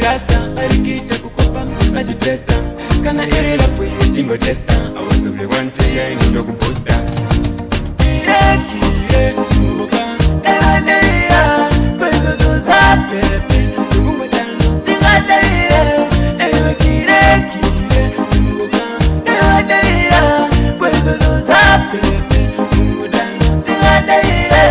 rasta arikita kukopa majipesta kana iri la fui chimbo testa I was of the one say I need to posta kire muka evandelia kwezo zoza pepe mungu tano singadalire ewe kire muka evandelia kwezo zoza pepe mungu tano singadalire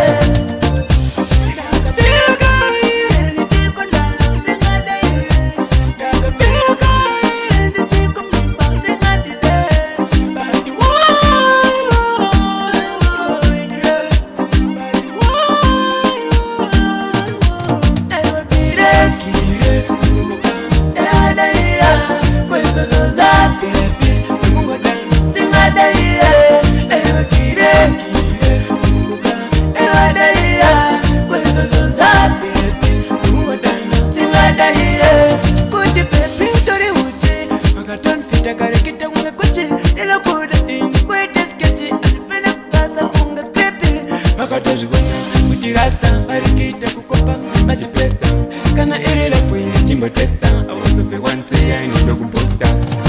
rasta arikita kukopa majipesta kana iri la fui chimbo testa I was of the one say I need to posta